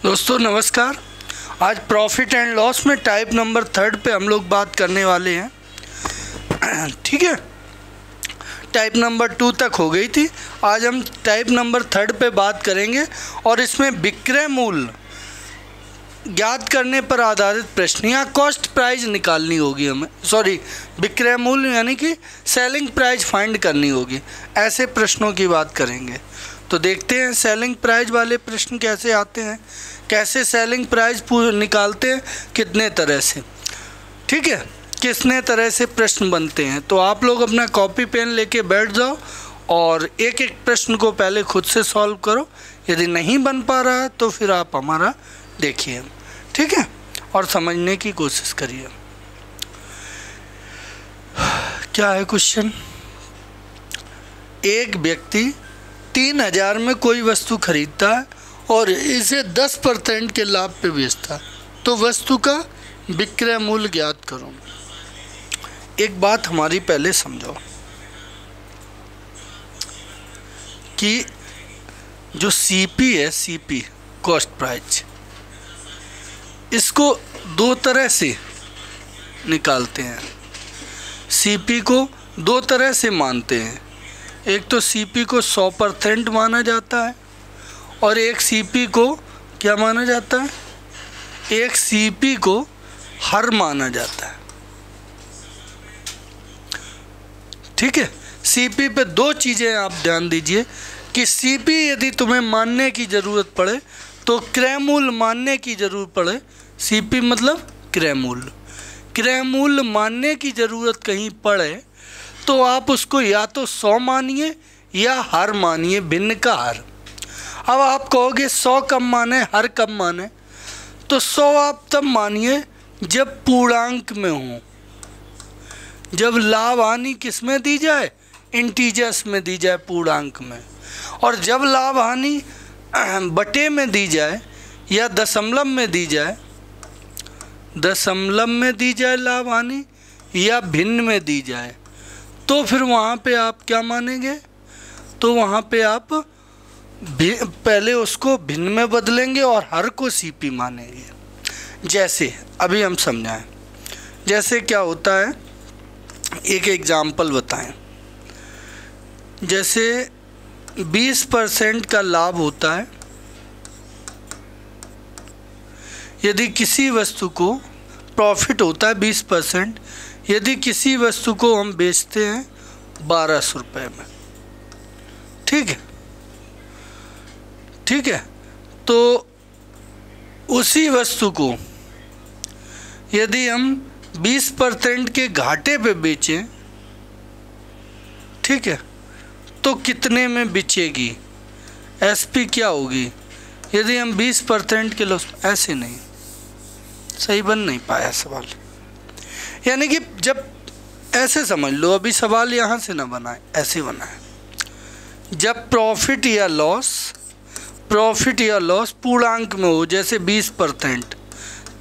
दोस्तों नमस्कार। आज प्रॉफिट एंड लॉस में टाइप नंबर 3 पे हम लोग बात करने वाले हैं। ठीक है, टाइप नंबर 2 तक हो गई थी। आज हम टाइप नंबर 3 पे बात करेंगे और इसमें विक्रय मूल्य ज्ञात करने पर आधारित प्रश्न या कॉस्ट प्राइस निकालनी होगी हमें। विक्रय मूल्य यानी कि सेलिंग प्राइस फाइंड करनी होगी। ऐसे प्रश्नों की बात करेंगे। तो देखते हैं सेलिंग प्राइस वाले प्रश्न कैसे आते हैं, कैसे सेलिंग प्राइस निकालते हैं, कितने तरह से। ठीक है, कितने तरह से प्रश्न बनते हैं। तो आप लोग अपना कॉपी पेन लेके बैठ जाओ और एक एक प्रश्न को पहले खुद से सॉल्व करो। यदि नहीं बन पा रहा है तो फिर आप हमारा देखिए, ठीक है, और समझने की कोशिश करिए। क्या है क्वेश्चन? एक व्यक्ति 3000 में कोई वस्तु खरीदता है और इसे 10% के लाभ पे बेचता है, तो वस्तु का विक्रय मूल्य ज्ञात करो। एक बात हमारी पहले समझो कि जो सीपी है, सीपी कॉस्ट प्राइस, इसको दो तरह से निकालते हैं। सीपी को दो तरह से मानते हैं। एक तो सीपी को 100% माना जाता है और एक सीपी को क्या माना जाता है? एक सीपी को हर माना जाता है। ठीक है, सीपी पे दो चीज़ें आप ध्यान दीजिए कि सीपी यदि तुम्हें मानने की ज़रूरत पड़े तो क्रय मूल्य मानने की ज़रूरत पड़े। सीपी मतलब क्रय मूल्य। क्रय मूल्य मानने की ज़रूरत कहीं पड़े तो आप उसको या तो 100 मानिए या हर मानिए, भिन्न का हर। अब आप कहोगे 100 कब माने, हर कब माने? तो 100 आप तब मानिए जब पूर्णांक में हो, जब लाभ हानि किस में दी जाए? इंटीजर्स में दी जाए, पूर्णांक में। और जब लाभ हानि बटे में दी जाए या दशमलव में दी जाए, दशमलव में दी जाए लाभ हानि या भिन्न में दी जाए, तो फिर वहाँ पे आप क्या मानेंगे? तो वहाँ पे आप पहले उसको भिन्न में बदलेंगे और हर को सीपी मानेंगे। जैसे अभी हम समझाएं, जैसे क्या होता है, एक एग्जाम्पल बताएं। जैसे 20% का लाभ होता है यदि किसी वस्तु को, प्रॉफिट होता है 20% यदि किसी वस्तु को हम बेचते हैं 1200 रुपये में। ठीक है, ठीक है। तो उसी वस्तु को यदि हम 20% के घाटे पे बेचें, ठीक है, तो कितने में बिचेगी? एसपी क्या होगी यदि हम 20% के लॉस? ऐसे नहीं, सही बन नहीं पाया सवाल। यानी कि जब ऐसे समझ लो, अभी सवाल यहाँ से ना बनाए, ऐसे बनाए। जब प्रॉफिट या लॉस पूर्णांक में हो, जैसे 20%,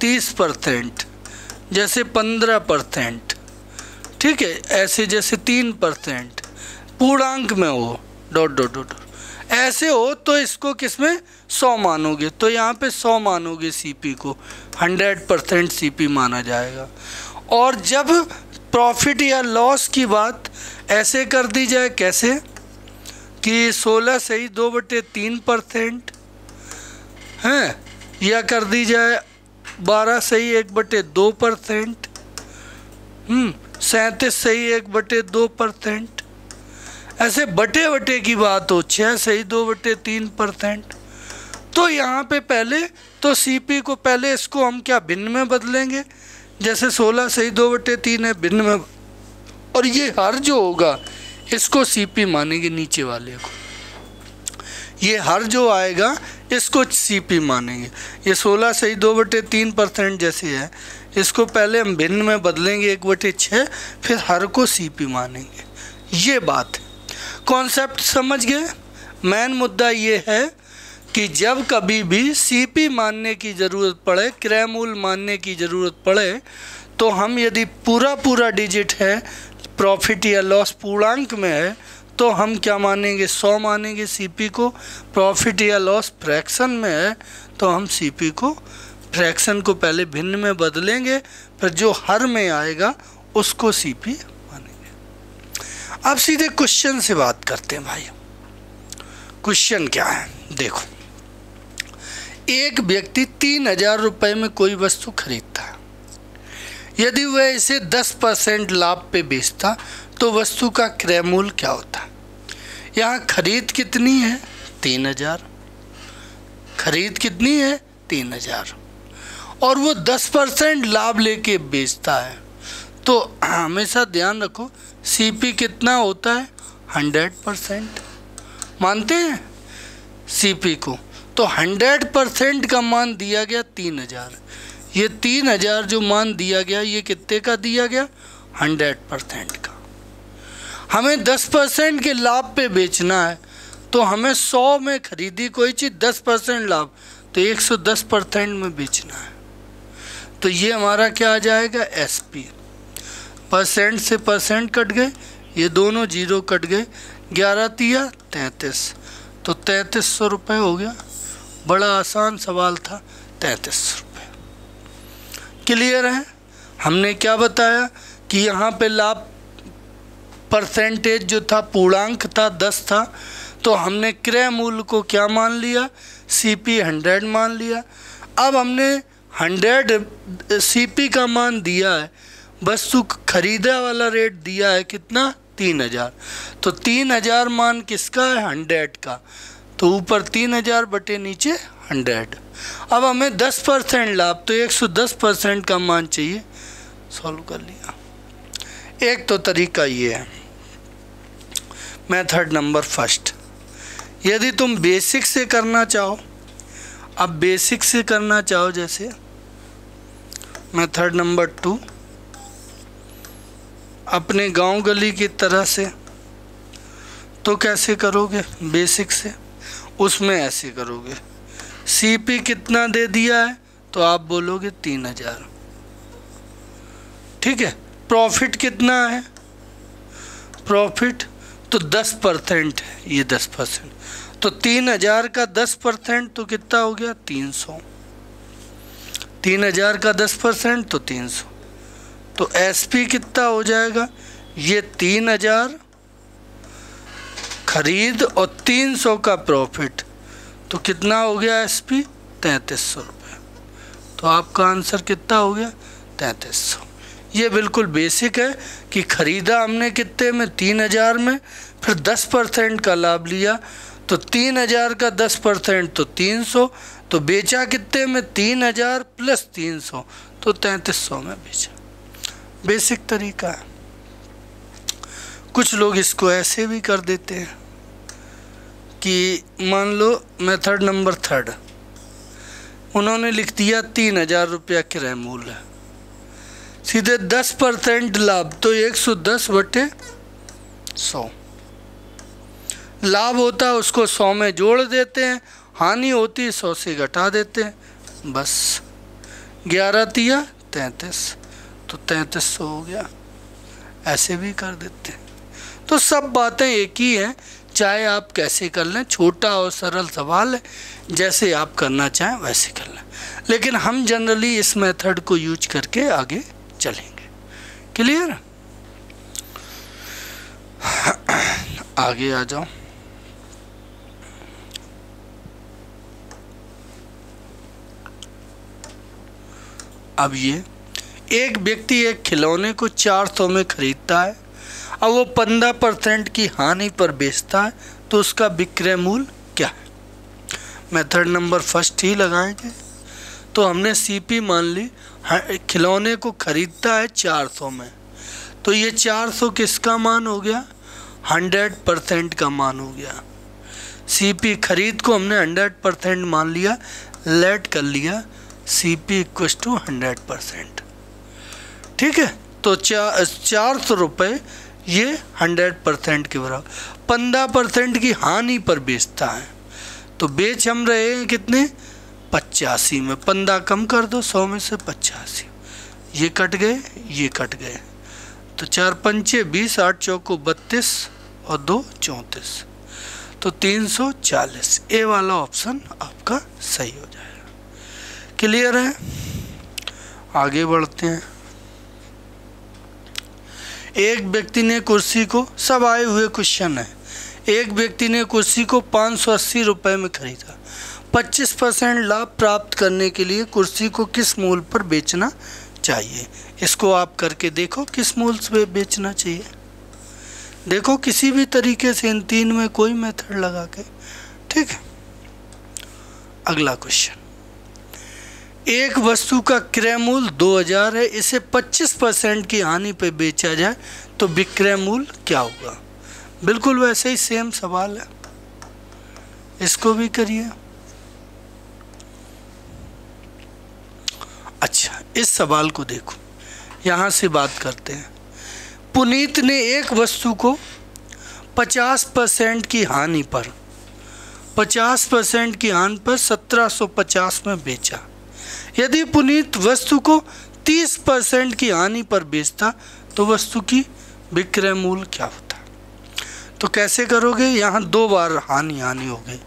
30%, जैसे 15%, ठीक है, ऐसे जैसे 3% पूर्णांक में हो, डॉट ऐसे हो, तो इसको किसमें 100 मानोगे। तो यहाँ पे 100 मानोगे, सीपी को 100% सीपी माना जाएगा। और जब प्रॉफिट या लॉस की बात ऐसे कर दी जाए, कैसे कि 16 सही 2/3% हैं, या कर दी जाए 12 सही 1/2%, 37 सही 1/2%, ऐसे बटे की बात हो 6 सही 2/3%, तो यहाँ पे पहले तो सीपी को पहले इसको हम क्या भिन्न में बदलेंगे। जैसे 16 सही 2/3 है, भिन्न में, और ये हर जो होगा इसको सीपी मानेंगे, नीचे वाले को। ये हर जो आएगा इसको सीपी मानेंगे। ये 16 सही 2/3% जैसे है, इसको पहले हम भिन्न में बदलेंगे 1/6, फिर हर को सीपी मानेंगे। ये बात है, कॉन्सेप्ट समझ गए। मेन मुद्दा ये है कि जब कभी भी सीपी मानने की ज़रूरत पड़े, क्रय मूल्य मानने की ज़रूरत पड़े, तो हम यदि पूरा डिजिट है, प्रॉफिट या लॉस पूर्णांक में है, तो हम क्या मानेंगे, 100 मानेंगे सीपी को। प्रॉफिट या लॉस फ्रैक्शन में है तो हम सीपी को, फ्रैक्शन को पहले भिन्न में बदलेंगे, फिर जो हर में आएगा उसको सीपी मानेंगे। अब सीधे क्वेश्चन से बात करते हैं भाई। क्वेश्चन क्या है, देखो, एक व्यक्ति 3000 रुपये में कोई वस्तु खरीदता है। यदि वह इसे 10% लाभ पे बेचता तो वस्तु का क्रय मूल्य क्या होता। यहाँ खरीद कितनी है, 3000। खरीद कितनी है, 3000, और वो 10% लाभ लेके बेचता है। तो हमेशा ध्यान रखो सीपी कितना होता है, 100%। मानते हैं सीपी को, तो 100% का मान दिया गया 3000। ये 3000 जो मान दिया गया ये कितने का दिया गया, 100% का। हमें 10% के लाभ पे बेचना है, तो हमें 100 में खरीदी कोई चीज़, 10% लाभ, तो 110% में बेचना है। तो ये हमारा क्या आ जाएगा, एसपी। परसेंट से परसेंट कट गए, ये दोनों जीरो कट गए, 11 तिया 33, तो 3300 रुपये हो गया। बड़ा आसान सवाल था, 3300 रुपये। क्लियर है। हमने क्या बताया कि यहाँ पे लाभ परसेंटेज जो था, पूर्णांक था, 10 था, तो हमने क्रय मूल्य को क्या मान लिया, सीपी 100 मान लिया। अब हमने 100 सीपी का मान दिया है, वस्तु खरीदा वाला रेट दिया है कितना, 3000, तो 3000 मान किसका है, 100 का, तो ऊपर 3000 बटे नीचे 100। अब हमें 10% लाभ, तो 110% का मान चाहिए। सॉल्व कर लिया। एक तो तरीका ये है, मेथड नंबर फर्स्ट। यदि तुम बेसिक से करना चाहो, अब बेसिक से करना चाहो, जैसे मेथड नंबर 2, अपने गांव गली की तरह से, तो कैसे करोगे बेसिक से, उसमें ऐसे करोगे, सीपी कितना दे दिया है, तो आप बोलोगे 3000, ठीक है। प्रॉफिट कितना है, प्रॉफिट तो 10% है, ये 10%, तो 3000 का 10% तो कितना हो गया, 300। 3000 का 10% तो 300, तो एसपी कितना हो जाएगा, ये 3000 खरीद और 300 का प्रॉफिट, तो कितना हो गया एसपी, 3300 रुपये। तो आपका आंसर कितना हो गया, 3300। ये बिल्कुल बेसिक है कि खरीदा हमने कितने में, 3000 में, फिर 10% का लाभ लिया, तो 3000 का 10% तो 300, तो बेचा कितने में, 3000 प्लस 300, तो 3300 में बेचा। बेसिक तरीका है। कुछ लोग इसको ऐसे भी कर देते हैं कि मान लो मेथड नंबर 3, उन्होंने लिख दिया 3000 रुपया किराए मूल्य है, सीधे 10% लाभ, तो 110 बटे 100 लाभ होता है, उसको 100 में जोड़ देते हैं, हानि होती 100 से घटा देते हैं, बस 11 तिया 33, तो 3300 हो गया। ऐसे भी कर देते हैं। तो सब बातें एक ही हैं, चाहे आप कैसे कर लें, छोटा और सरल सवाल है, जैसे आप करना चाहें वैसे कर लें, लेकिन हम जनरली इस मेथड को यूज करके आगे चलेंगे। क्लियर। आगे आ जाओ। अब ये एक व्यक्ति एक खिलौने को 400 में खरीदता है, अब वो 15% की हानि पर बेचता है, तो उसका विक्रय मूल्य क्या है। मेथड नंबर फर्स्ट ही लगाएंगे। तो हमने सीपी मान ली, खिलौने को खरीदता है 400 में, तो ये 400 किसका मान हो गया, 100% का मान हो गया। सीपी खरीद को हमने 100% मान लिया, लेट कर लिया, सीपी इक्वल टू 100%, ठीक है। तो 400 रुपये ये 100% के बराबर, 15% की हानि पर बेचता है, तो बेच हम रहे हैं कितने, 85 में, 15 कम कर दो, 100 में से 85, ये कट गए, ये कट गए, तो 4 पंचे 20, 8 चौको 32, और 2 34, तो 340। ए वाला ऑप्शन आपका सही हो जाएगा। क्लियर है? आगे बढ़ते हैं। एक व्यक्ति ने कुर्सी को, सब आए हुए क्वेश्चन है, एक व्यक्ति ने कुर्सी को 580 रुपये में खरीदा। 25% लाभ प्राप्त करने के लिए कुर्सी को किस मूल्य पर बेचना चाहिए? इसको आप करके देखो किस मूल्य पे बेचना चाहिए। देखो किसी भी तरीके से इन 3 में कोई मेथड लगा के, ठीक है। अगला क्वेश्चन, एक वस्तु का क्रय मूल्य 2000 है, इसे 25% की हानि पे बेचा जाए तो विक्रय मूल्य क्या होगा? बिल्कुल वैसे ही सेम सवाल है, इसको भी करिए। अच्छा, इस सवाल को देखो, यहाँ से बात करते हैं। पुनीत ने एक वस्तु को 50% की हानि पर 1750 में बेचा। यदि पुनीत वस्तु को 30% की हानि पर बेचता तो वस्तु की विक्रय मूल्य क्या होता? तो कैसे करोगे? यहाँ 2 बार हानि हो गई।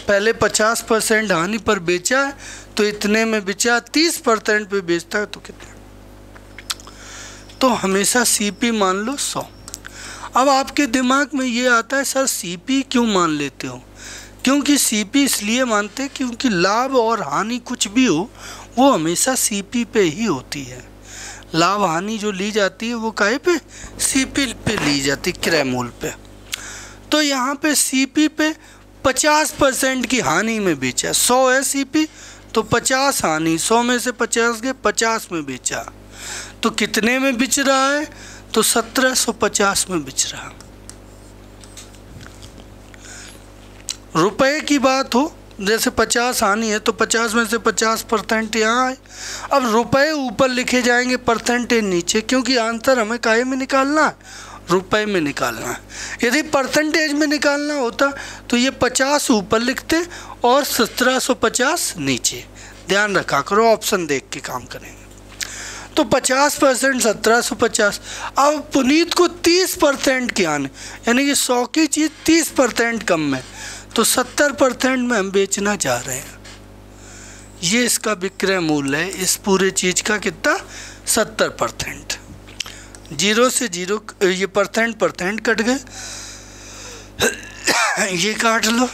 पहले 50% हानि पर बेचा है तो इतने में बेचा, 30% पे बेचता है तो कितने? तो हमेशा सीपी मान लो 100। अब आपके दिमाग में ये आता है, सर सीपी क्यों मान लेते हो? क्योंकि सीपी इसलिए मानते हैं क्योंकि लाभ और हानि कुछ भी हो वो हमेशा सीपी पे ही होती है। लाभ हानि जो ली जाती है वो काहे पे? सीपी पे ली जाती, क्रय मूल्य पे। तो यहाँ पे सीपी पे 50% की हानि में बेचा। 100 है सीपी तो 50 हानि, 100 में से 50 गए, 50 में बेचा। तो कितने में बिच रहा है? तो 1750 में बिच रहा। रुपए की बात हो, जैसे 50 हानि है तो 50 में से 50% यहाँ आए। अब रुपए ऊपर लिखे जाएंगे, परसेंटेज नीचे, क्योंकि आंसर हमें काहे में निकालना है? रुपए में निकालना है। यदि परसेंटेज में निकालना होता तो ये 50 ऊपर लिखते और 1750 नीचे। ध्यान रखा करो, ऑप्शन देख के काम करेंगे। तो 50% 1750। अब पुनीत को 30% की हानि, यानी कि 100 की चीज़ 30% कम में, तो 70% में हम बेचना चाह रहे हैं। ये इसका विक्रय मूल्य है इस पूरे चीज़ का कितना? 70%। 0 से 0 ये परसेंट कट गए, ये काट लो।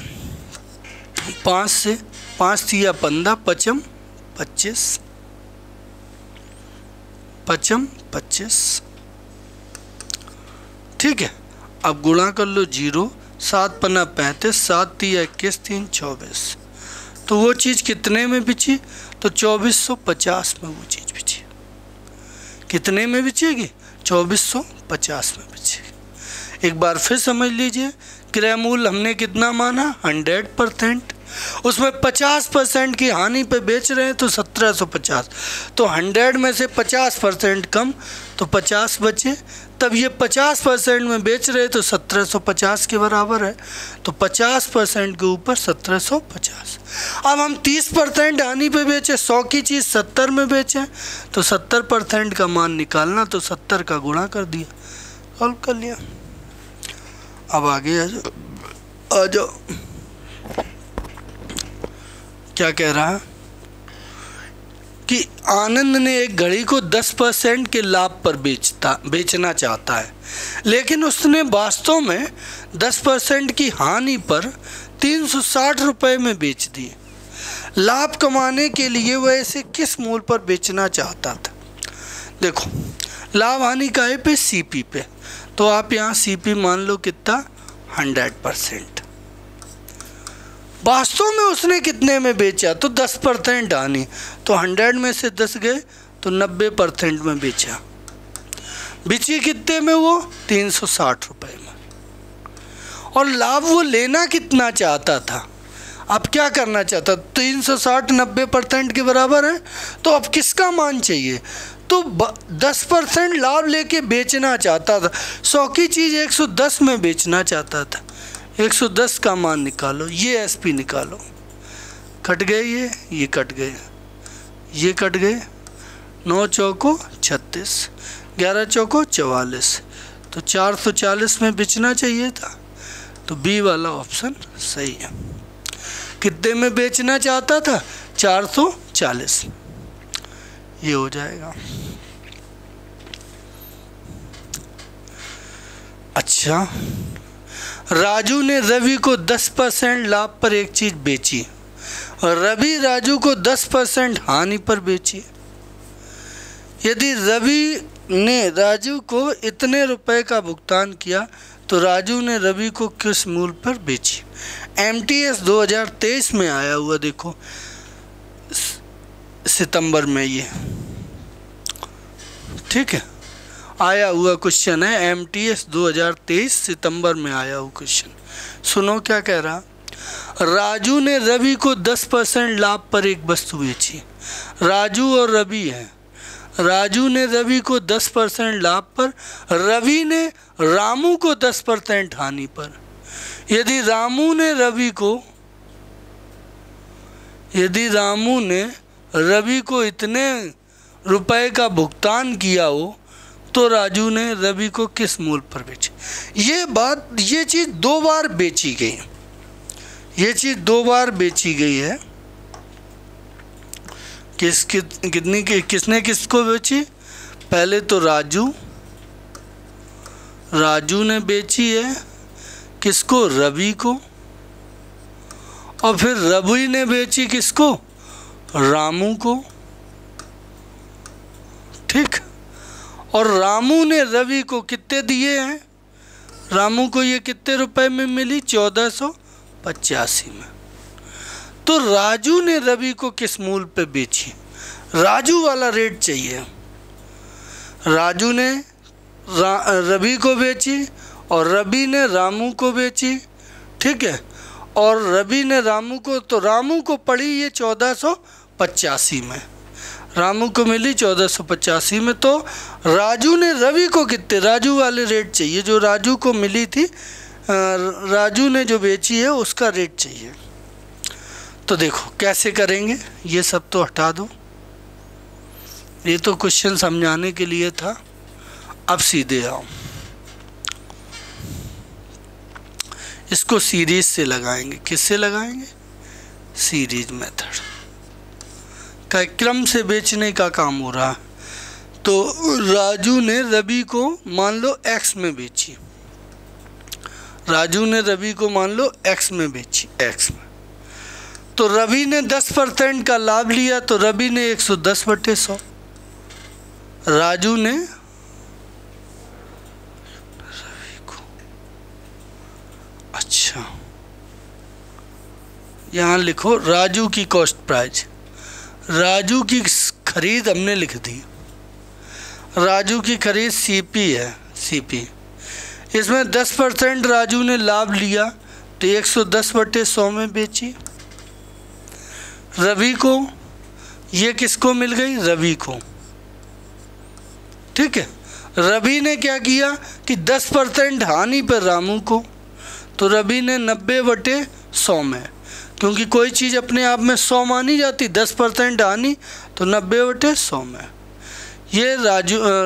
5 से 5 3 15, 5 25, 25, ठीक है। अब गुणा कर लो 0, 7 पन्ना 35, 7 3 21, 3 24। तो वो चीज़ कितने में बिची? तो 2450 में वो चीज़ बिची। कितने में बिचेगी? 2450 में बिचेगी। एक बार फिर समझ लीजिए, क्रय मूल्य हमने कितना माना? 100%। उसमें 50% की हानि पे बेच रहे हैं तो 1750। तो 100 में से 50% कम तो 50 बचे। तब ये 50% में बेच रहे तो 1750 के बराबर है, तो 50% के ऊपर 1750। अब हम 30% हानि पे बेचे, 100 की चीज़ 70 में बेचें तो 70% का मान निकालना, तो 70 का गुणा कर दिया, सॉल्व कर लिया। अब आगे आ जाओ। क्या कह रहा है कि आनंद ने एक घड़ी को 10% के लाभ पर बेचना चाहता है, लेकिन उसने वास्तव में 10% की हानि पर 360 रुपये में बेच दी। लाभ कमाने के लिए वह इसे किस मूल्य पर बेचना चाहता था? देखो, लाभ हानि का है पे सीपी पे, तो आप यहाँ सीपी मान लो कितना? 100%। वास्तव में उसने कितने में बेचा? तो 10% हानि, तो 100 में से 10 गए तो 90% में बेचा। बेची कितने में? वो 360 रुपये में। और लाभ वो लेना कितना चाहता था? अब क्या करना चाहता? 360 90% के बराबर है, तो अब किसका मान चाहिए? तो 10% लाभ लेके बेचना चाहता था। 100 की चीज़ 110 में बेचना चाहता था। 110 का मान निकालो, ये एसपी निकालो। कट गए ये कट गए, ये कट गए। 9 चौको 36, 11 चौको 44, तो 440 में बेचना चाहिए था, तो बी वाला ऑप्शन सही है। कितने में बेचना चाहता था? 440, ये हो जाएगा। अच्छा, राजू ने रवि को 10% लाभ पर एक चीज बेची और रवि राजू को 10% हानि पर बेची। यदि रवि ने राजू को इतने रुपए का भुगतान किया तो राजू ने रवि को किस मूल्य पर बेची? MTS 2023 में आया हुआ, देखो सितंबर में, ये ठीक है, आया हुआ क्वेश्चन है। MTS 2023 सितंबर में आया हुआ क्वेश्चन। सुनो क्या कह रहा। राजू ने रवि को 10% लाभ पर एक वस्तु बेची। राजू और रवि है। राजू ने रवि को 10% लाभ पर, रवि ने रामू को 10% हानि पर। यदि रामू ने रवि को इतने रुपए का भुगतान किया हो तो राजू ने रवि को किस मूल्य पर बेची? ये चीज़ 2 बार बेची गई। ये चीज़ 2 बार बेची गई है। किसने किसको बेची? पहले तो राजू ने बेची है किसको? रवि को। और फिर रवि ने बेची किसको? रामू को, ठीक। और रामू ने रवि को कितने दिए हैं? रामू को ये कितने रुपए में मिली? 1485 में। तो राजू ने रवि को किस मूल्य पे बेची? राजू वाला रेट चाहिए। राजू ने रवि को बेची और रवि ने रामू को बेची, ठीक है। और रवि ने रामू को, तो रामू को पड़ी ये 1485 में, रामू को मिली 1485 में। तो राजू ने रवि को कितने? राजू वाले रेट चाहिए, जो राजू को मिली थी, राजू ने जो बेची है उसका रेट चाहिए। तो देखो कैसे करेंगे, ये सब तो हटा दो, ये तो क्वेश्चन समझाने के लिए था। अब सीधे आओ, इसको सीरीज से लगाएंगे। किससे लगाएंगे? सीरीज मेथड का, क्रम से बेचने का काम हो रहा है। तो राजू ने रवि को मान लो x में बेची, राजू ने रवि को मान लो x में बेची, x में। तो रवि ने 10% का लाभ लिया, तो रवि ने 110/100, राजू ने रवि को, अच्छा यहाँ लिखो राजू की कॉस्ट प्राइस, राजू की खरीद हमने लिख दी। राजू की खरीद CP है, CP। इसमें 10% राजू ने लाभ लिया तो 110/100 में बेची। रवि को, ये किसको मिल गई? रवि को, ठीक है। रवि ने क्या किया कि 10% हानि पर रामू को, तो रवि ने 90/100 में, क्योंकि कोई चीज़ अपने आप में 100 मानी जाती, 10% हानि तो 90/100 में। ये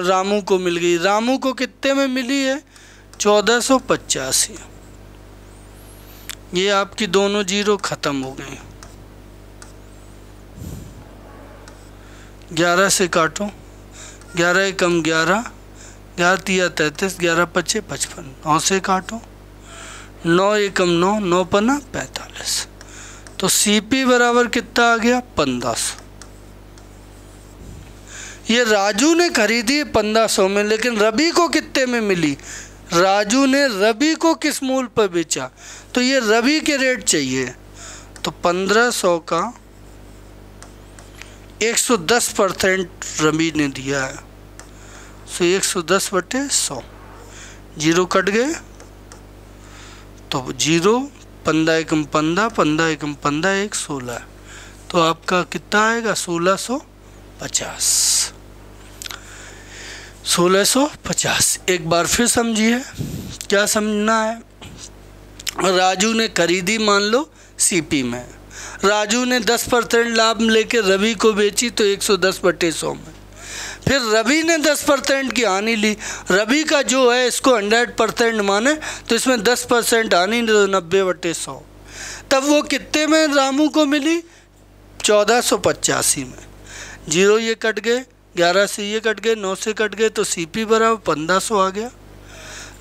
रामू को मिल गई। रामू को कितने में मिली है? 1485। ये आपकी दोनों जीरो ख़त्म हो गई। 11 से काटो, 11 एकम 11, 11 तिया 33, 11 पचे 55, 9 से काटो, 9 एकम 9, 9 पन्ना 45। तो CP बराबर कितना आ गया? 1500। ये राजू ने खरीदी 1500 में, लेकिन रवि को कितने में मिली? राजू ने रवि को किस मूल्य पर बेचा? तो ये रवि के रेट चाहिए। तो 1500 का 110% रवि ने दिया है, सो 110/100, जीरो कट गए, तो जीरो 15 एकम 15, 15 एकम 15, 1 16, तो आपका कितना आएगा? 1650। 1650। एक बार फिर समझिए, क्या समझना है? राजू ने खरीदी मान लो CP में, राजू ने 10% लाभ लेकर रवि को बेची तो 110/100 में। फिर रवि ने 10% की हानि ली। रवि का जो है इसको 100% माने तो इसमें 10% हानि, तो 90/100। तब वो कितने में रामू को मिली? 1485 में। 0 ये कट गए, 11 से ये कट गए, 9 से कट गए, तो CP बराबर 1500 आ गया।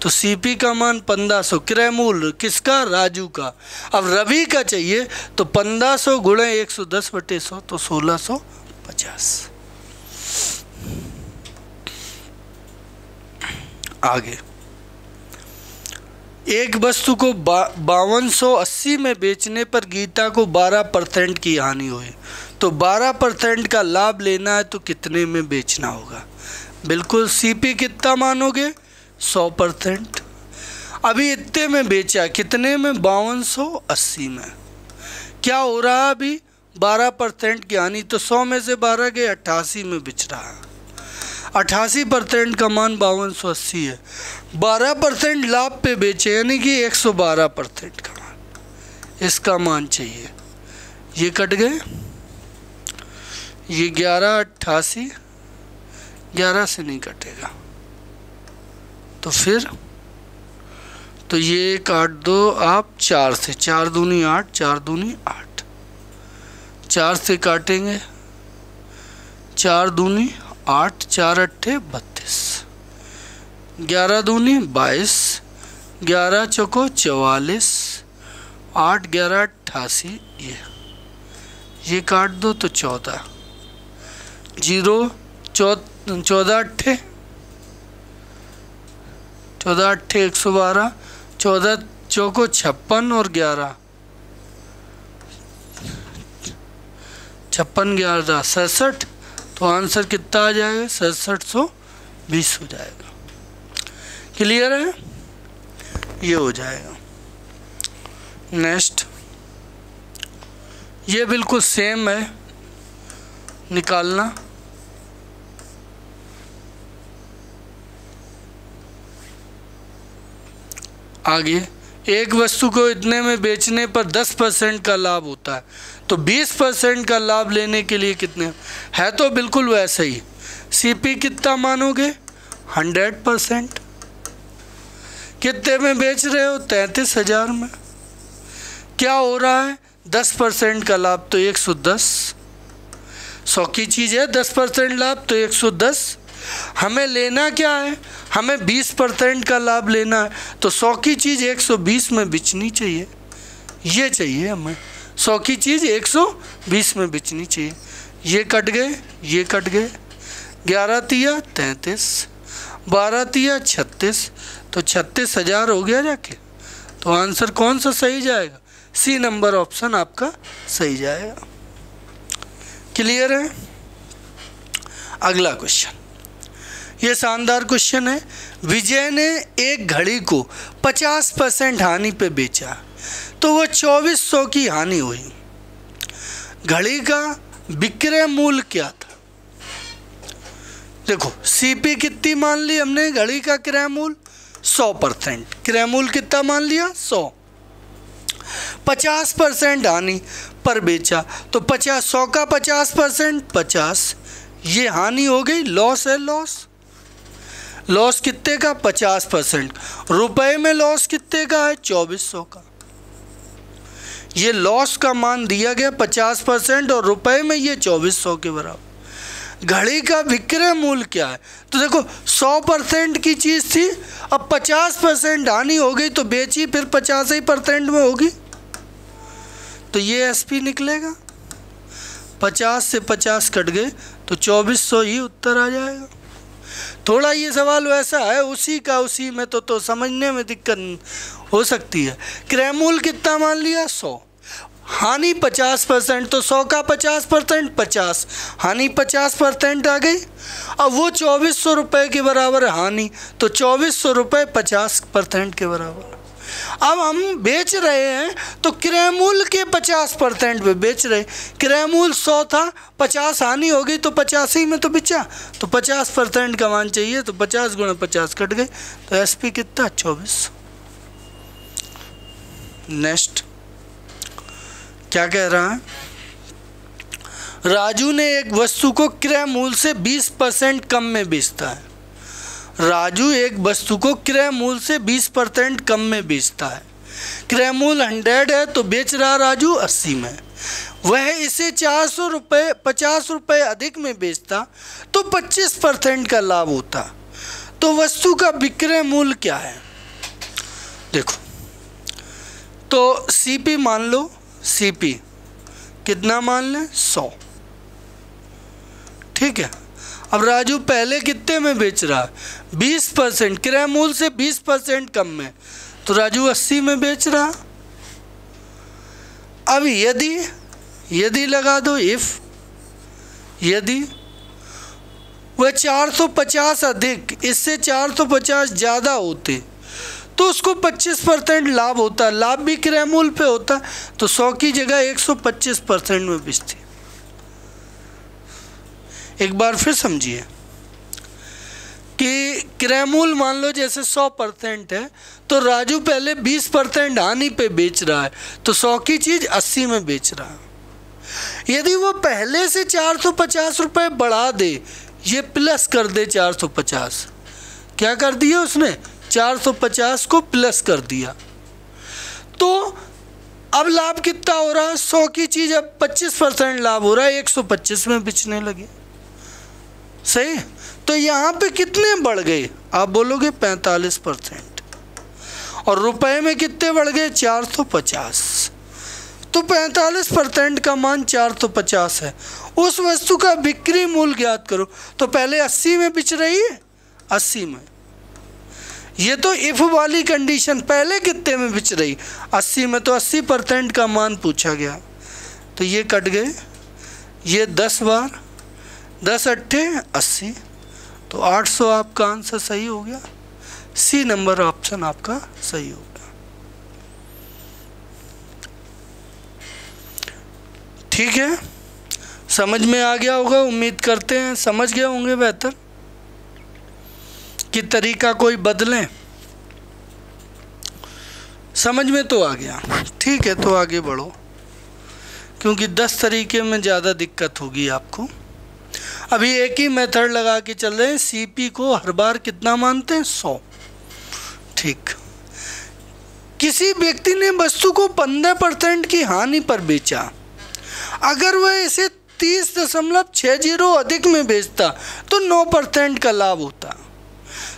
तो CP का मान 1500, क्रय मूल्य किसका? राजू का। अब रवि का चाहिए तो 1500 गुणे 110/100 तो 1650। आगे, एक वस्तु को 5280 में बेचने पर गीता को 12% की हानि हुई, तो 12% का लाभ लेना है तो कितने में बेचना होगा? बिल्कुल CP कितना मानोगे? 100%। अभी इतने में बेचा, कितने में? 5280 में। क्या हो रहा है अभी? 12% की हानि, तो 100 में से 12 गए, 88 में बिच रहा है। 88% का मान 5280 है। 12% लाभ पे बेचे, यानी कि 112% का मान, इसका मान चाहिए। ये कट गए, ये 11 88, 11 से नहीं कटेगा, तो फिर तो ये काट दो आप 4 से, 4 दूनी 8, 4 दूनी 8, 4 से काटेंगे, 4 दूनी 8, 4 अट्ठे 32, 11 दूनी 22, 11 चौको 44, 8 11 88, ये काट दो तो 14, 0 14 अट्ठे 112, 14 चौको 56 और 11 56 11 67, तो आंसर कितना आ जाएगा? 6720 हो जाएगा। क्लियर है? ये हो जाएगा। नेक्स्ट, ये बिल्कुल सेम है, निकालना। आगे, एक वस्तु को इतने में बेचने पर 10% का लाभ होता है, तो 20% का लाभ लेने के लिए कितने? है तो बिल्कुल वैसे ही। CP कितना मानोगे? 100%। कितने में बेच रहे हो? 33,000 में। क्या हो रहा है? 10% का लाभ, तो 110। 100 की चीज़ है, 10% लाभ तो 110। हमें लेना क्या है? हमें 20% का लाभ लेना है, तो 100 की चीज़ 120 में बिचनी चाहिए। ये चाहिए हमें, 100 की चीज़ 120 में बिचनी चाहिए। ये कट गए, ये कट गए, 11 तिया 33, 12 तिया 36, तो 36,000 हो गया जाके। तो आंसर कौन सा सही जाएगा? C नंबर ऑप्शन आपका सही जाएगा। क्लियर है? अगला क्वेश्चन, ये शानदार क्वेश्चन है। विजय ने एक घड़ी को 50% हानि पे बेचा, तो वह 2400 की हानि हुई। घड़ी का विक्रय मूल्य क्या था? देखो, CP कितनी मान ली हमने? घड़ी का क्रय मूल्य 100%। क्रय मूल्य कितना मान लिया? 100। 50% हानि पर बेचा, तो 100 का 50%, 50। ये हानि हो गई, लॉस है। लॉस कितने का? 50%। रुपए में लॉस कितने का है? 2400 का। ये लॉस का मान दिया गया 50% और रुपए में ये 2400 के बराबर। घड़ी का विक्रय मूल्य क्या है? तो देखो, 100% की चीज़ थी, अब 50% हानि हो गई, तो बेची फिर 50% में होगी, तो ये SP निकलेगा। 50 से 50 कट गए, तो 2400 ही उत्तर आ जाएगा। थोड़ा ये सवाल वैसा है, उसी का उसी में, तो समझने में दिक्कत हो सकती है। क्रय मूल्य कितना मान लिया? 100। हानि 50%, तो 100 का 50%, 50। हानि 50% आ गई। अब वो 2400 रुपये के बराबर हानि, तो 2400 रुपये 50% के बराबर। अब हम बेच रहे हैं तो क्रय मूल्य के 50% पे बेच रहे। क्रय मूल्य 100 था, 50 हानि हो गई, तो 85 में तो बिचा, तो 50% का मान चाहिए, तो 50 गुणा 50 कट गए, तो SP कितना? 24। नेक्स्ट क्या कह रहा है? राजू ने एक वस्तु को क्रय मूल्य से 20% कम में बेचता है। राजू एक वस्तु को क्रय मूल्य से 20% कम में बेचता है। क्रय मूल्य 100 है तो बेच रहा राजू 80 में। वह इसे 50 रुपये अधिक में बेचता तो 25% का लाभ होता। तो वस्तु का विक्रय मूल्य क्या है? देखो, तो सीपी मान लो, सीपी कितना मान लें? 100। ठीक है। अब राजू पहले कितने में बेच रहा है? 20%, क्रय मूल्य से 20% कम में, तो राजू 80 में बेच रहा। अब यदि लगा दो, इफ यदि वह 450 अधिक, इससे 450 ज़्यादा होते तो उसको 25% लाभ होता। लाभ भी क्रय मूल्य पे होता, तो 100 की जगह 125% में बेचती। एक बार फिर समझिए कि क्रय मूल्य मान लो जैसे 100% है, तो राजू पहले 20% हानि पे बेच रहा है, तो 100 की चीज़ 80 में बेच रहा है। यदि वो पहले से 450 रुपये बढ़ा दे, ये प्लस कर दे 450, क्या कर दिया उसने? 450 को प्लस कर दिया, तो अब लाभ कितना हो रहा है? 100 की चीज़ अब 25% लाभ हो रहा है, 125 में बेचने लगे। सही। तो यहाँ पे कितने बढ़ गए? आप बोलोगे 45%। और रुपए में कितने बढ़ गए? 450। तो 45% का मान 450 है। उस वस्तु का बिक्री मूल्य ज्ञात करो। तो पहले 80 में बिच रही है, 80 में। ये तो इफ वाली कंडीशन, पहले कितने में बिच रही? 80 में। तो 80% का मान पूछा गया, तो ये कट गए, ये 10 बार, 10 अट्ठे 80, तो 800 आपका आंसर सही हो गया। सी नंबर ऑप्शन आपका सही हो गया। ठीक है, समझ में आ गया होगा, उम्मीद करते हैं समझ गए होंगे बेहतर कि तरीका कोई बदलें। समझ में तो आ गया। ठीक है, तो आगे बढ़ो, क्योंकि 10 तरीके में ज़्यादा दिक्कत होगी आपको। अभी एक ही मेथड लगा के चल रहे हैं। सीपी को हर बार कितना मानते हैं? 100। ठीक। किसी व्यक्ति ने वस्तु को 15% की हानि पर बेचा। अगर वह इसे 30.60 अधिक में बेचता तो 9% का लाभ होता।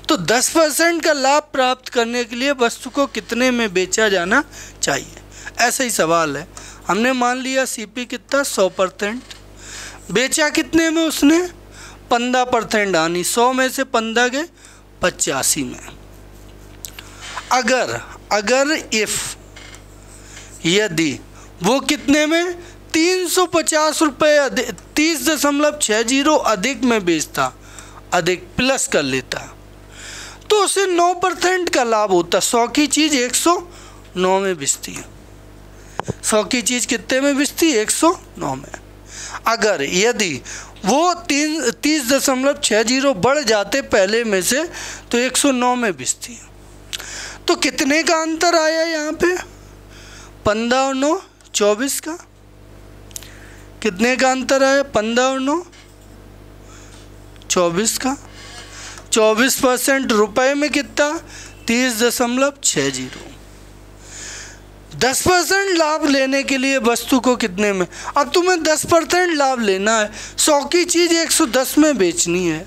तो 10% का लाभ प्राप्त करने के लिए वस्तु को कितने में बेचा जाना चाहिए? ऐसा ही सवाल है। हमने मान लिया सीपी कितना? 100%। बेचा कितने में उसने? 15% हानि। 100 में से 15 गए 85 में। अगर इफ यदि वो कितने में? 350 रुपये 30.60 अधिक में बेचता, अधिक प्लस कर लेता, तो उसे 9% का लाभ होता। 100 की चीज़ 109 में बिचती है। 100 की चीज़ कितने में बिचती? 109 में। अगर यदि वो 30.60 बढ़ जाते पहले में से, तो 109 में बिचती है। तो कितने का अंतर आया यहाँ पे? 15 और 9 24 का। कितने का अंतर आया? 15 और 9 24 का। 24% रुपए में कितना? 30.60। 10% लाभ लेने के लिए वस्तु को कितने में? अब तुम्हें 10% लाभ लेना है, 100 की चीज़ 110 में बेचनी है,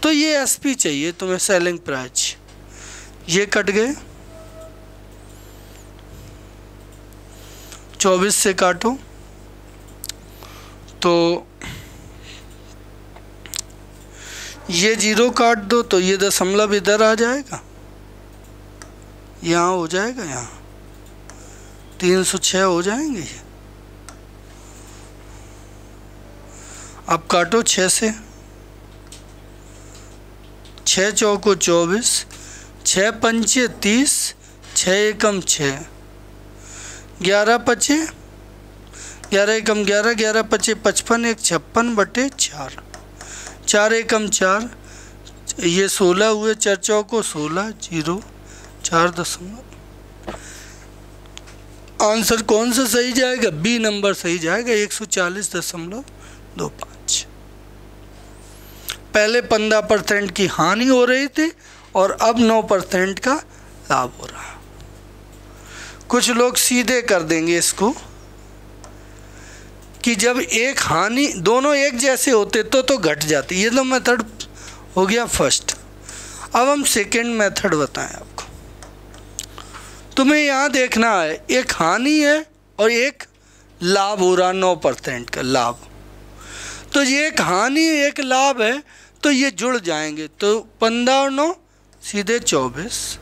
तो ये एसपी चाहिए तुम्हें, सेलिंग प्राइस। ये कट गए, 24 से काटो तो ये 0 काट दो, तो ये दशमलव इधर आ जाएगा, यहाँ हो जाएगा, यहाँ 306 हो जाएंगे। अब काटो 6 से, 6 चौको 24, 6 पंचे 30, 6 एकम 6, 11 पचे 11 एकम 11, 11 पचे 55, 1 56 बटे 4, 4 एकम 4, ये 16 हुए, 4 चौको 16, 0 4 दशमलव। आंसर कौन सा सही जाएगा? बी नंबर सही जाएगा, 140.25। पहले 15% की हानि हो रही थी और अब 9% का लाभ हो रहा है। कुछ लोग सीधे कर देंगे इसको कि जब एक हानि, दोनों एक जैसे होते तो घट जाती। ये तो मेथड हो गया फर्स्ट। अब हम सेकंड मेथड बताएं आपको। तुम्हें यहाँ देखना है, एक हानि है और एक लाभ हो रहा 9% का लाभ। तो ये एक हानि एक लाभ है तो ये जुड़ जाएंगे, तो 15 और 9 सीधे 24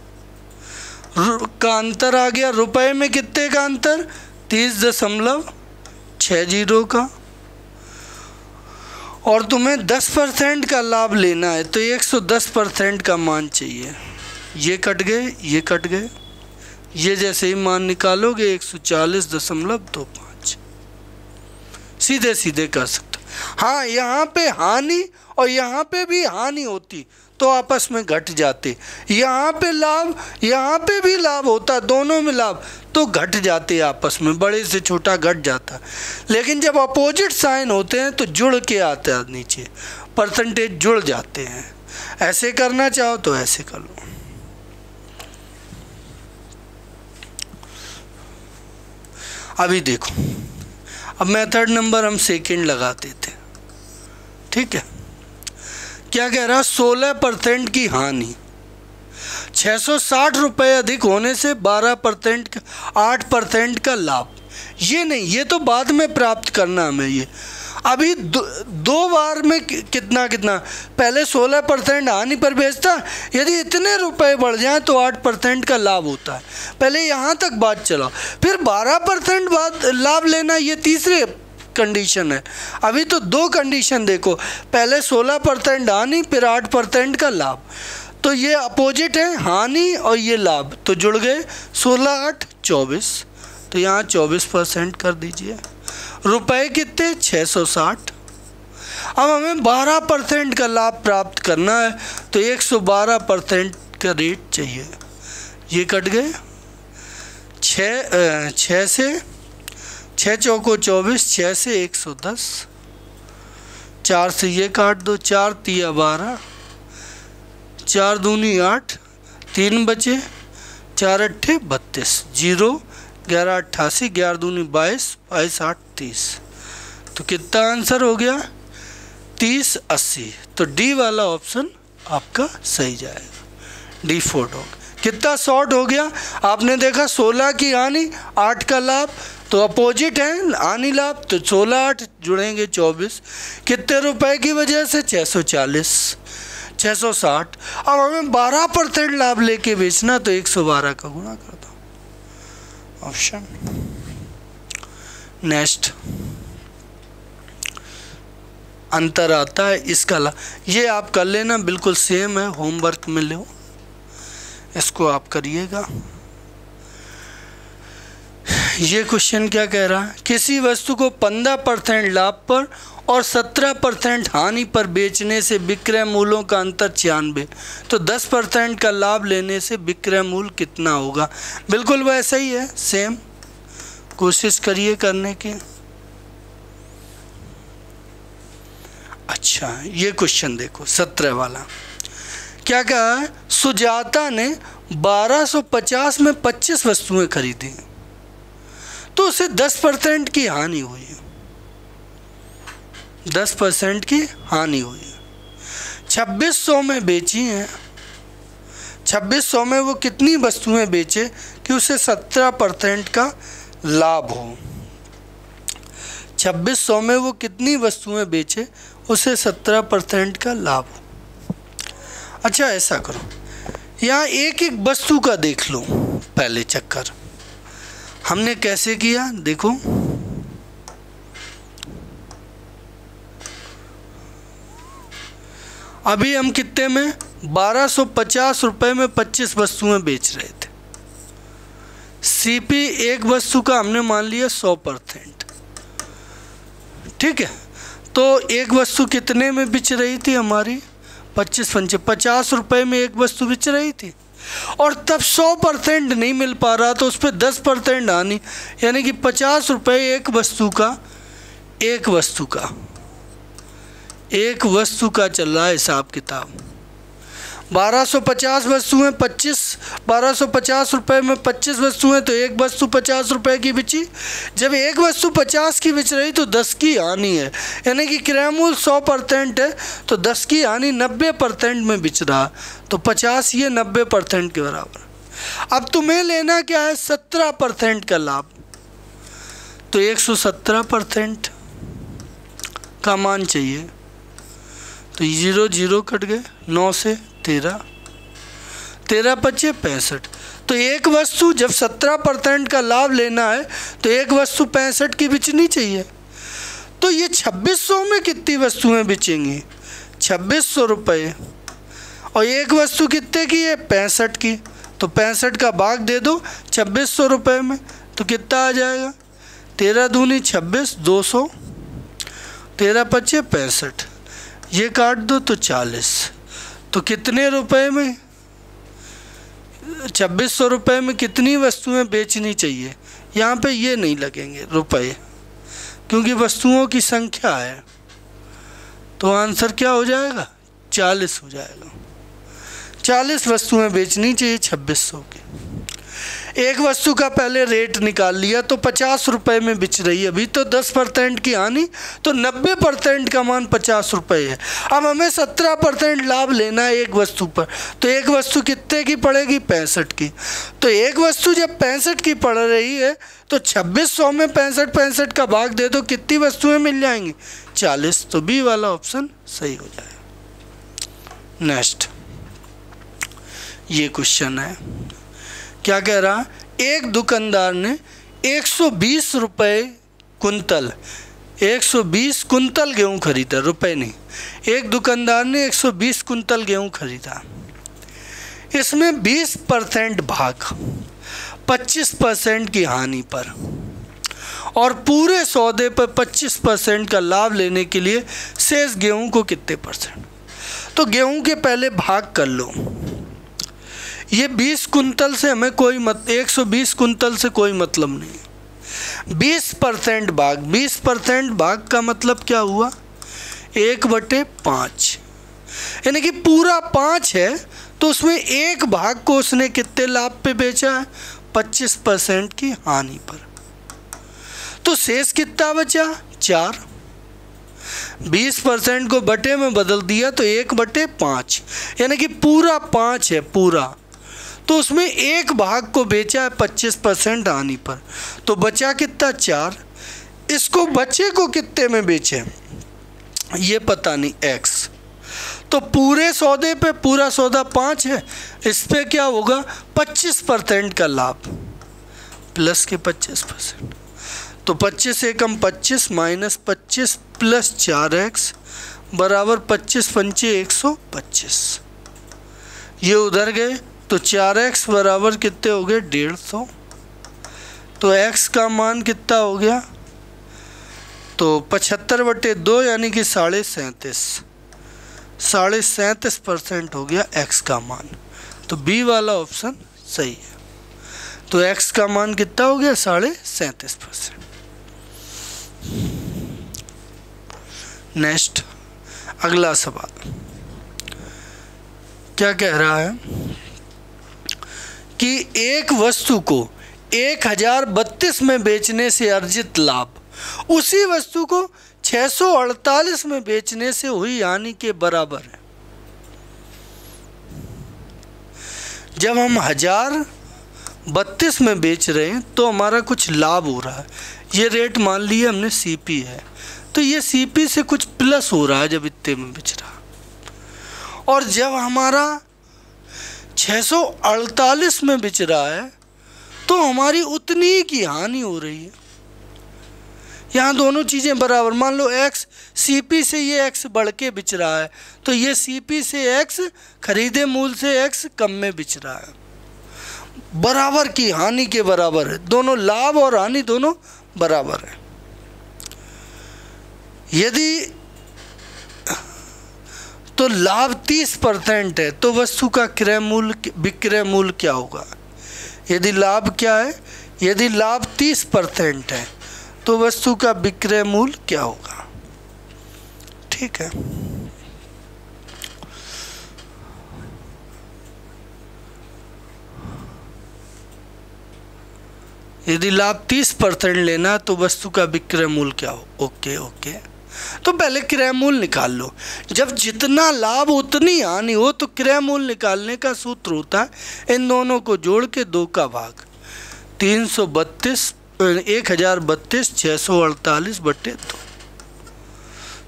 का अंतर आ गया। रुपए में कितने का अंतर? 30.60 का। और तुम्हें 10% का लाभ लेना है तो 110% का मान चाहिए। ये कट गए, ये कट गए, ये जैसे ही मान निकालोगे 140.25 सीधे सीधे कर सकते। हाँ, यहाँ पे हानि और यहाँ पे भी हानि होती तो आपस में घट जाते। यहाँ पे लाभ, यहाँ पे भी लाभ होता, दोनों में लाभ तो घट जाते आपस में, बड़े से छोटा घट जाता। लेकिन जब अपोजिट साइन होते हैं तो जुड़ के आते हैं, नीचे परसेंटेज जुड़ जाते हैं। ऐसे करना चाहो तो ऐसे कर लो। अभी देखो, अब मेथड नंबर हम सेकंड लगाते थे, ठीक है। क्या कह रहा? 16% की हानि, 660 रुपये अधिक होने से 12% 8% का लाभ। ये नहीं, ये तो बाद में प्राप्त करना हमें। ये अभी दो बार में कितना कितना, पहले 16% हानि पर बेचता, यदि इतने रुपए बढ़ जाएं तो 8% का लाभ होता है। पहले यहाँ तक बात चला, फिर 12% बाद लाभ लेना, ये तीसरे कंडीशन है। अभी तो दो कंडीशन देखो, पहले 16% हानि, फिर 8% का लाभ। तो ये अपोजिट है, हानि और ये लाभ, तो जुड़ गए 16 8 24। तो यहाँ 24% कर दीजिए। रुपए कितने? 660। अब हमें 12% का लाभ प्राप्त करना है तो 112% का रेट चाहिए। ये कट गए, 6 से 6 चौको 24, 6 से 110, 4 से ये काट दो, 4 तिया 12, 4 दूनी 8, 3 बचे, 4 अट्ठे 32, 0 11 88, 11 दूनी 22, 22 8 30। तो कितना आंसर हो गया? 30 80। तो डी वाला ऑप्शन आपका सही जाएगा, डी 4 डॉग। कितना शॉर्ट हो गया? आपने देखा 16 की हानि 8 का लाभ, तो अपोजिट है हानि लाभ, तो 16 8 जुड़ेंगे 24। कितने रुपए की वजह से? 640 660। अब हमें 12% लाभ लेके बेचना तो 112 का गुणा कर दो। ऑप्शन नेक्स्ट अंतर आता है इसका ये आप कर लेना, बिल्कुल सेम है, होमवर्क में लो, इसको आप करिएगा। ये क्वेश्चन क्या कह रहा है? किसी वस्तु को 15% लाभ पर और 17% हानि पर बेचने से विक्रय मूल्यों का अंतर 96, तो 10% का लाभ लेने से विक्रय मूल्य कितना होगा? बिल्कुल वैसा ही है, सेम। कोशिश करिए करने की। अच्छा, ये क्वेश्चन देखो 17 वाला। क्या कहा है? सुजाता ने 1250 में 25 वस्तुएं खरीदी तो उसे 10% की हानि हुई है। 10% की हानि हुई है। 2600 में बेची हैं, 2600 में वो कितनी वस्तुएं बेचे कि उसे 17% का लाभ हो? 2600 में वो कितनी वस्तुएं बेचे उसे 17% का लाभ हो। अच्छा, ऐसा करो, यहाँ एक एक वस्तु का देख लो पहले चक्कर। हमने कैसे किया देखो, अभी हम कितने में? 1250 रुपए में 25 वस्तुएं बेच रहे थे। सीपी एक वस्तु का हमने मान लिया 100%, ठीक है। तो एक वस्तु कितने में बिच रही थी हमारी? 25 50 रुपए में एक वस्तु बिच रही थी। और तब 100% नहीं मिल पा रहा तो उस पर 10% हानि, यानी कि 50 रुपये एक वस्तु का चल रहा है हिसाब किताब। 1250 वस्तुएं 1250 रुपये में 25 वस्तुएं, तो एक वस्तु 50 रुपये की बिची। जब एक वस्तु 50 की बिच रही तो 10 की हानि है, यानी कि क्रय मूल्य 100% है तो 10 की हानि 90% में बिच रहा, तो 50 ये 90% के बराबर। अब तुम्हें लेना क्या है, 17% का लाभ, तो 117% का मान चाहिए। तो 0 0 कट गए, 9 से 13, 13 पच्चे 65। तो एक वस्तु जब 17% का लाभ लेना है तो एक वस्तु 65 की बिचनी चाहिए। तो ये 2600 में कितनी वस्तुएं बिचेंगी, 2600 रुपये, और एक वस्तु कितने की है, 65 की, तो 65 का भाग दे दो 2600 रुपये में, तो कितना आ जाएगा, 13 दूनी 26, 200, 13 पच्चे 65, ये काट दो तो 40। तो कितने रुपए में, 2600 रुपये में कितनी वस्तुएं बेचनी चाहिए, यहाँ पे ये नहीं लगेंगे रुपए क्योंकि वस्तुओं की संख्या है। तो आंसर क्या हो जाएगा, 40 हो जाएगा। 40 वस्तुएं बेचनी चाहिए 2600 की। एक वस्तु का पहले रेट निकाल लिया तो 50 रुपये में बिच रही है, अभी तो 10% की हानि, तो 90% का मान 50 रुपये है। अब हमें 17% लाभ लेना है एक वस्तु पर, तो एक वस्तु कितने की पड़ेगी, 65 की। तो एक वस्तु जब 65 की पड़ रही है तो 2600 में 65 का भाग दे दो, कितनी वस्तुएं मिल जाएंगी, 40। तो बी वाला ऑप्शन सही हो जाएगा। नेक्स्ट ये क्वेश्चन है, क्या कह रहा, एक दुकानदार ने 120 रुपये कुंतल, 120 कुंतल गेहूँ खरीदा, रुपए नहीं, एक दुकानदार ने 120 कुंतल गेहूँ खरीदा। इसमें 20% भाग 25% की हानि पर, और पूरे सौदे पर 25% का लाभ लेने के लिए शेष गेहूँ को कितने %। तो गेहूँ के पहले भाग कर लो। ये 20 कुंतल से हमें कोई 120 कुंतल से कोई मतलब नहीं। 20% भाग, 20% भाग का मतलब क्या हुआ, 1/5, यानी कि पूरा 5 है तो उसमें एक भाग को उसने कितने लाभ पे बेचा है, 25% की हानि पर। तो शेष कितना बचा, 4। 20% को बटे में बदल दिया तो 1/5, यानी कि पूरा 5 है पूरा, तो उसमें एक भाग को बेचा है 25% हानि पर, तो बचा कितना, 4। इसको बचे को कितने में बेचे ये पता नहीं, x। तो पूरे सौदे पे, पूरा सौदा 5 है, इस पे क्या होगा, 25% का लाभ प्लस के 25%, तो 25 एकम 25 माइनस 25 प्लस 4x बराबर 25 पंचे 125। ये उधर गए तो 4x बराबर कितने हो गए, 150। तो x का मान कितना हो गया, तो 75/2 यानी कि 37.5, 37.5% हो गया x का मान। तो बी वाला ऑप्शन सही है। तो x का मान कितना हो गया, 37.5%। नेक्स्ट अगला सवाल क्या कह रहा है कि एक वस्तु को 1032 में बेचने से अर्जित लाभ उसी वस्तु को 648 में बेचने से हुई हानि के बराबर है। जब हम 1032 में बेच रहे हैं तो हमारा कुछ लाभ हो रहा है, ये रेट मान लिए हमने सीपी है, तो ये सीपी से कुछ प्लस हो रहा है जब इतने में बेच रहा, और जब हमारा 648 में बिच रहा है तो हमारी उतनी की हानि हो रही है। यहाँ दोनों चीज़ें बराबर, मान लो x सीपी से ये x बढ़ के बिच रहा है, तो ये सीपी से x खरीदे मूल्य से x कम में बिच रहा है, बराबर की हानि के बराबर है, दोनों लाभ और हानि दोनों बराबर है। यदि तो लाभ 30% है, तो वस्तु का क्रय मूल्य विक्रय मूल्य क्या होगा? यदि लाभ क्या है, यदि लाभ 30% है तो वस्तु का विक्रय मूल्य क्या होगा? ठीक है, यदि लाभ 30% लेना तो वस्तु का विक्रय मूल्य क्या हो? ओके ओके, तो पहले क्रय मूल्य निकाल लो। जब जितना लाभ उतनी हानि हो तो क्रय मूल्य निकालने का सूत्र होता है इन दोनों को जोड़ के 2 का भाग, 1032 648 बटे 2।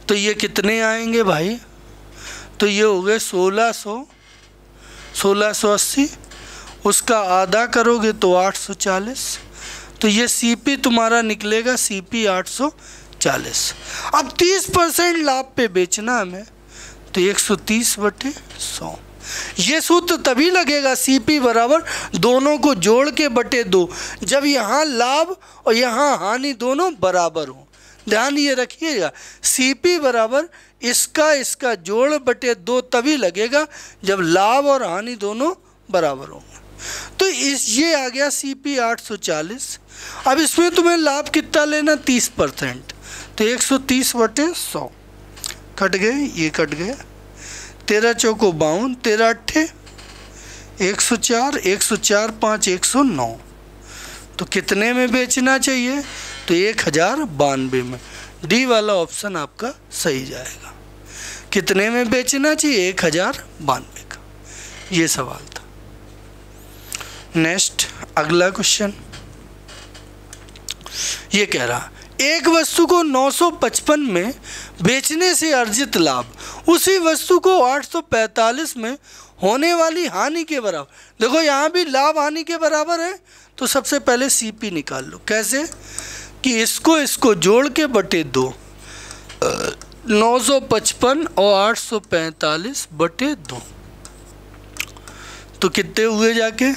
तो ये कितने आएंगे भाई? तो ये हो गए 1680, उसका आधा करोगे तो 840, तो ये सीपी तुम्हारा निकलेगा सीपी 840। अब 30% लाभ पे बेचना हमें, तो 130/100। ये सूत्र तभी लगेगा सीपी बराबर दोनों को जोड़ के बटे 2, जब यहाँ लाभ और यहाँ हानि दोनों बराबर हो। ध्यान ये रखिएगा, सीपी बराबर इसका जोड़ बटे 2 तभी लगेगा जब लाभ और हानि दोनों बराबर होंगे। तो ये आ गया सीपी 840। अब इसमें तुम्हें लाभ कितना लेना? 30%, तो 130/100 कट गए, ये कट गए, 13 चौको 52, 13 अट्ठे 104, 104 5 109। तो कितने में बेचना चाहिए? तो 1092 में। डी वाला ऑप्शन आपका सही जाएगा। कितने में बेचना चाहिए? 1092 का। ये सवाल था। नेक्स्ट अगला क्वेश्चन ये कह रहा, एक वस्तु को 955 में बेचने से अर्जित लाभ उसी वस्तु को 845 में होने वाली हानि के बराबर। देखो यहाँ भी लाभ हानि के बराबर है, तो सबसे पहले सीपी निकाल लो। कैसे? कि इसको जोड़ के बटे 2, 955 और 845 बटे 2, तो कितने हुए जाके?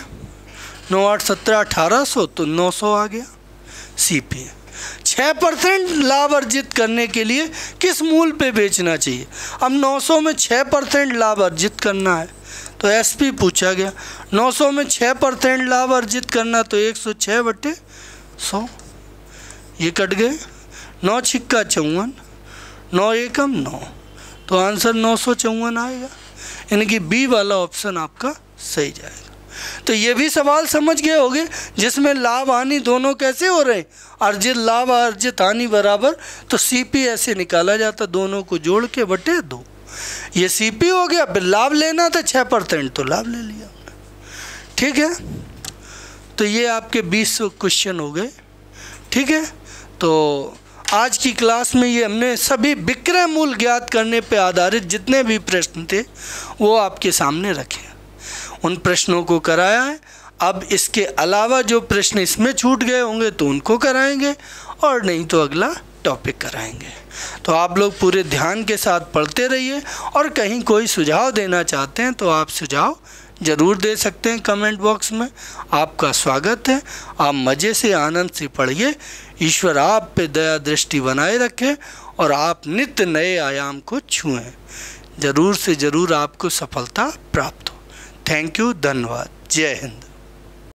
9 8 17 1800, तो 900 आ गया सीपी। 6% लाभ अर्जित करने के लिए किस मूल्य पे बेचना चाहिए? अब 900 में 6% लाभ अर्जित करना है, तो एसपी पूछा गया। 900 में 6% लाभ अर्जित करना, तो 106/100। ये कट गए, 9 छिक्का 54, 9 एकम 9, तो आंसर 954 आएगा। यानी कि बी वाला ऑप्शन आपका सही जाएगा। तो ये भी सवाल समझ गए होंगे जिसमें लाभ हानि दोनों कैसे हो रहे हैं? अर्जित लाभ अर्जित हानि बराबर, तो सीपी ऐसे निकाला जाता, दोनों को जोड़ के बटे 2। ये सीपी हो गया। फिर लाभ लेना था 6%, तो लाभ ले लिया। ठीक है, तो ये आपके 20 क्वेश्चन हो गए। ठीक है, तो आज की क्लास में ये हमने सभी विक्रय मूल्य ज्ञात करने पे आधारित जितने भी प्रश्न थे वो आपके सामने रखे, उन प्रश्नों को कराया है। अब इसके अलावा जो प्रश्न इसमें छूट गए होंगे तो उनको कराएंगे, और नहीं तो अगला टॉपिक कराएंगे। तो आप लोग पूरे ध्यान के साथ पढ़ते रहिए, और कहीं कोई सुझाव देना चाहते हैं तो आप सुझाव ज़रूर दे सकते हैं कमेंट बॉक्स में। आपका स्वागत है। आप मज़े से आनंद से पढ़िए। ईश्वर आप पे दया दृष्टि बनाए रखे और आप नित्य नए आयाम को छुएं। ज़रूर से ज़रूर आपको सफलता प्राप्त हो। थैंक यू, धन्यवाद, जय हिंद।